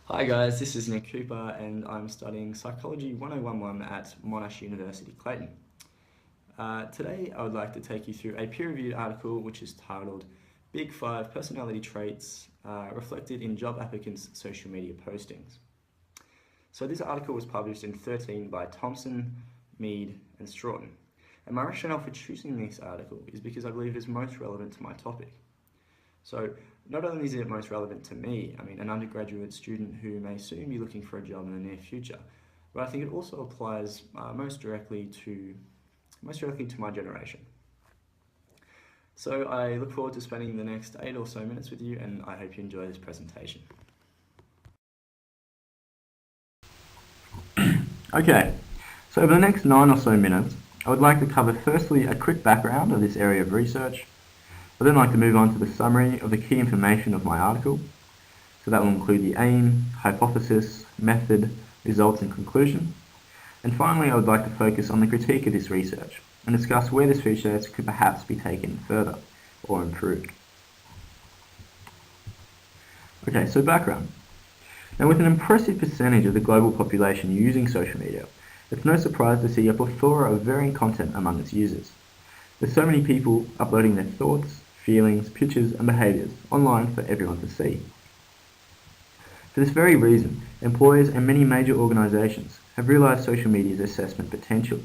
Hi guys, this is Nick Cooper and I'm studying Psychology 1011 at Monash University, Clayton. Today I would like to take you through a peer-reviewed article which is titled Big 5 Personality Traits Reflected in Job Applicants' Social Media Postings. So this article was published in 13 by Thompson, Mead and Stroughton. And my rationale for choosing this article is because I believe it is most relevant to my topic. So not only is it most relevant to me, an undergraduate student who may soon be looking for a job in the near future, but I think it also applies most directly to my generation. So I look forward to spending the next 8 or so minutes with you, and I hope you enjoy this presentation. Okay, so over the next 9 or so minutes, I would like to cover firstly a quick background of this area of research. I'd then like to move on to the summary of the key information of my article. So that will include the aim, hypothesis, method, results and conclusion. And finally, I would like to focus on the critique of this research and discuss where this research could perhaps be taken further or improved. Okay, so background. Now, with an impressive percentage of the global population using social media, it's no surprise to see a plethora of varying content among its users. There's so many people uploading their thoughts, feelings, pictures and behaviours online for everyone to see. For this very reason, employers and many major organisations have realised social media's assessment potential,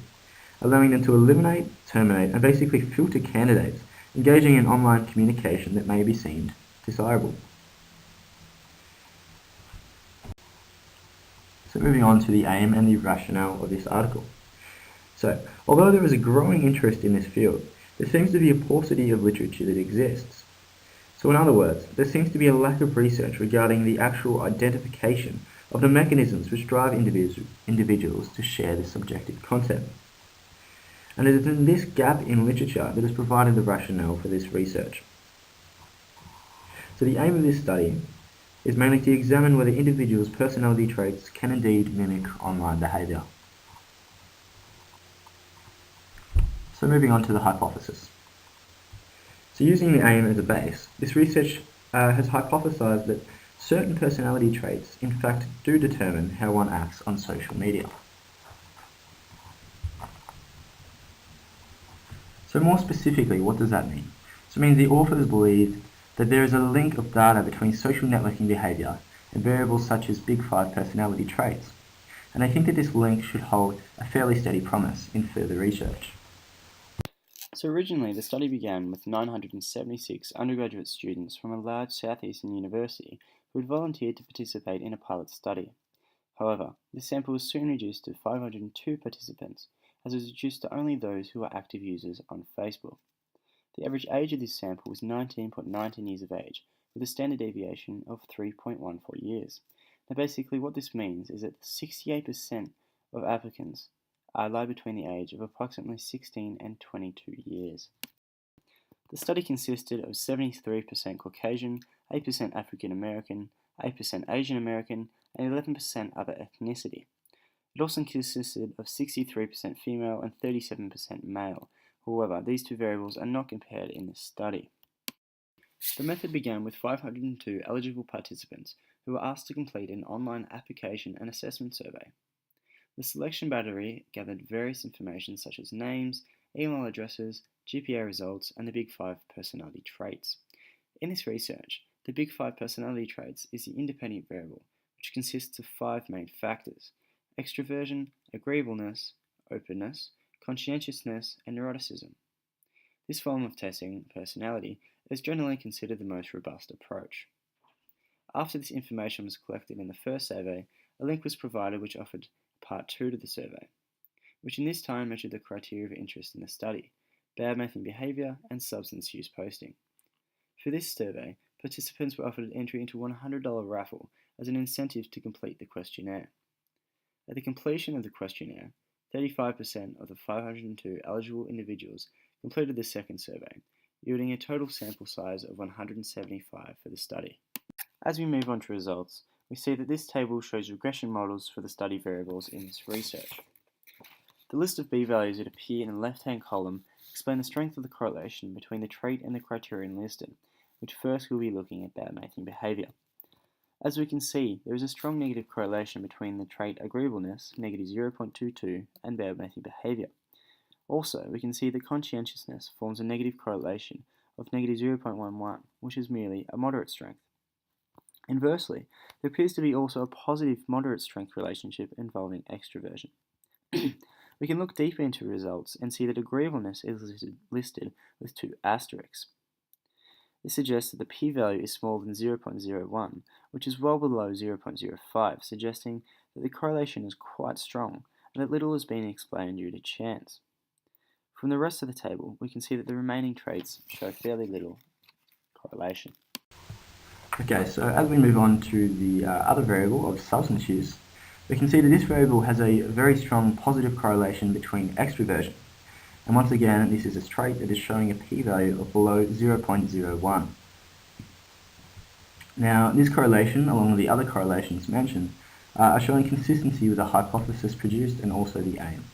allowing them to eliminate, terminate and basically filter candidates engaging in online communication that may be seen desirable. So moving on to the aim and the rationale of this article. So, although there is a growing interest in this field, there seems to be a paucity of literature that exists. So in other words, there seems to be a lack of research regarding the actual identification of the mechanisms which drive individuals to share this subjective content. And it is in this gap in literature that has provided the rationale for this research. So the aim of this study is mainly to examine whether individuals' personality traits can indeed mimic online behaviour. So moving on to the hypothesis. So using the aim as a base, this research has hypothesized that certain personality traits in fact do determine how one acts on social media. So more specifically, what does that mean? So it means the authors believe that there is a link of data between social networking behavior and variables such as Big 5 personality traits. And I think that this link should hold a fairly steady promise in further research. So originally, the study began with 976 undergraduate students from a large southeastern university who had volunteered to participate in a pilot study. However, this sample was soon reduced to 502 participants, as it was reduced to only those who were active users on Facebook. The average age of this sample was 19.19 years of age, with a standard deviation of 3.14 years. Now basically what this means is that 68% of applicants lie between the age of approximately 16 and 22 years. The study consisted of 73% Caucasian, 8% African American, 8% Asian American, and 11% other ethnicity. It also consisted of 63% female and 37% male. However, these two variables are not compared in this study. The method began with 502 eligible participants who were asked to complete an online application and assessment survey. The selection battery gathered various information such as names, email addresses, GPA results, and the Big 5 personality traits. In this research, the Big 5 personality traits is the independent variable, which consists of 5 main factors: extroversion, agreeableness, openness, conscientiousness, and neuroticism. This form of testing personality is generally considered the most robust approach. After this information was collected in the first survey, a link was provided which offered Part 2 to the survey, which in this time measured the criteria of interest in the study: bad-mouthing behaviour and substance use posting. For this survey, participants were offered an entry into a $100 raffle as an incentive to complete the questionnaire. At the completion of the questionnaire, 35% of the 502 eligible individuals completed the second survey, yielding a total sample size of 175 for the study. As we move on to results, we see that this table shows regression models for the study variables in this research. The list of b-values that appear in the left-hand column explain the strength of the correlation between the trait and the criterion listed, which first we'll be looking at bad-mouthing behaviour. As we can see, there is a strong negative correlation between the trait agreeableness, negative 0.22, and bad-mouthing behaviour. Also, we can see that conscientiousness forms a negative correlation of negative 0.11, which is merely a moderate strength. Inversely, there appears to be also a positive moderate strength relationship involving extroversion. We can look deeper into results and see that agreeableness is listed with 2 asterisks. This suggests that the p-value is smaller than 0.01, which is well below 0.05, suggesting that the correlation is quite strong and that little has been explained due to chance. From the rest of the table, we can see that the remaining traits show fairly little correlation. Okay, so as we move on to the other variable of substance use, we can see that this variable has a very strong positive correlation between extroversion. And once again, this is a trait that is showing a p-value of below 0.01. Now, this correlation, along with the other correlations mentioned, are showing consistency with the hypothesis produced and also the aim.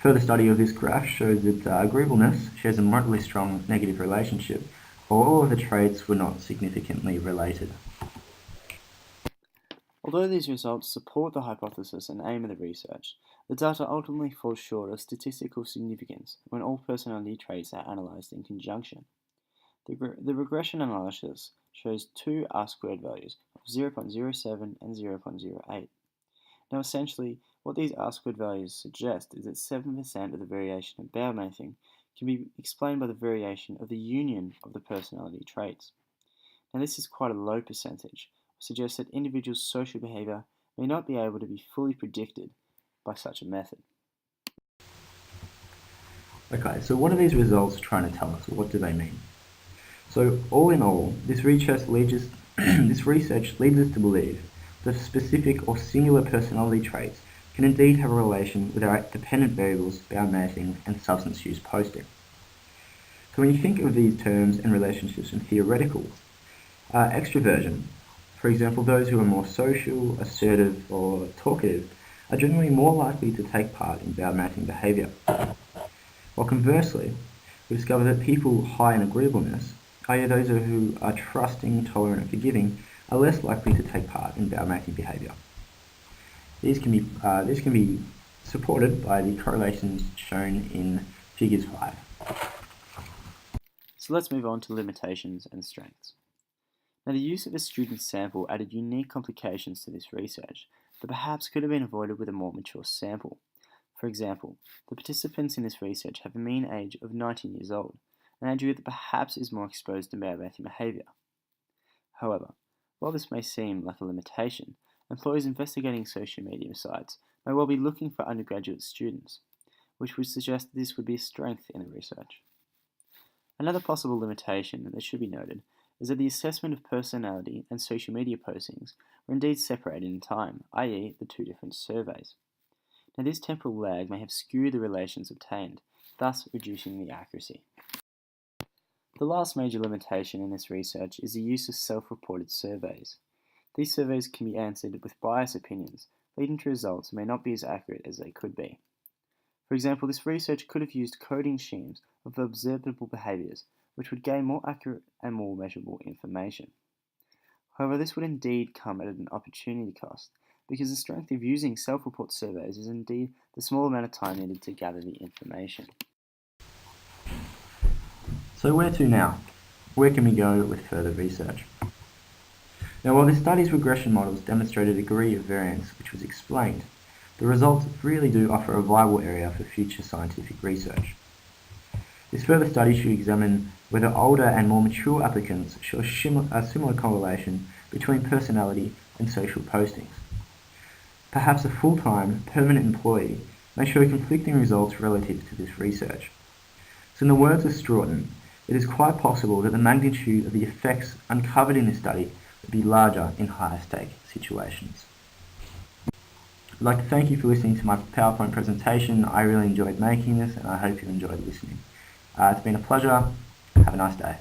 Further study of this graph shows that agreeableness shares a moderately strong negative relationship, while all of the traits were not significantly related. Although these results support the hypothesis and aim of the research, the data ultimately falls short of statistical significance when all personality traits are analysed in conjunction. The regression analysis shows 2 R-squared values of 0.07 and 0.08. Now essentially, what these R-squared values suggest is that 7% of the variation of bad-mouthing can be explained by the variation of the union of the personality traits. Now this is quite a low percentage, which suggests that individuals' social behaviour may not be able to be fully predicted by such a method. Okay, so what are these results trying to tell us? What do they mean? So all in all, this research leads us to believe that specific or singular personality traits can indeed have a relation with our dependent variables, bad-mouthing, and substance use posting. So when you think of these terms and relationships in theoreticals, extroversion, for example, those who are more social, assertive, or talkative, are generally more likely to take part in bad-mouthing behaviour. While conversely, we discover that people high in agreeableness, i.e. those who are trusting, tolerant, and forgiving, are less likely to take part in bad-mouthing behaviour. This can be supported by the correlations shown in figures 5. So let's move on to limitations and strengths. Now the use of a student sample added unique complications to this research that perhaps could have been avoided with a more mature sample. For example, the participants in this research have a mean age of 19 years old, an age group that perhaps is more exposed to bad-mouthing behaviour. However, while this may seem like a limitation, employers investigating social media sites may well be looking for undergraduate students, which would suggest that this would be a strength in the research. Another possible limitation that should be noted is that the assessment of personality and social media postings were indeed separated in time, i.e. the 2 different surveys. Now this temporal lag may have skewed the relations obtained, thus reducing the accuracy. The last major limitation in this research is the use of self-reported surveys. These surveys can be answered with biased opinions, leading to results that may not be as accurate as they could be. For example, this research could have used coding schemes of observable behaviours, which would gain more accurate and more measurable information. However, this would indeed come at an opportunity cost, because the strength of using self-report surveys is indeed the small amount of time needed to gather the information. So where to now? Where can we go with further research? Now, while the study's regression models demonstrate a degree of variance which was explained, the results really do offer a viable area for future scientific research. This further study should examine whether older and more mature applicants show a similar correlation between personality and social postings. Perhaps a full-time, permanent employee may show conflicting results relative to this research. So in the words of Stroughton, it is quite possible that the magnitude of the effects uncovered in this study would be larger in higher stake situations. I'd like to thank you for listening to my PowerPoint presentation. I really enjoyed making this and I hope you enjoyed listening. It's been a pleasure. Have a nice day.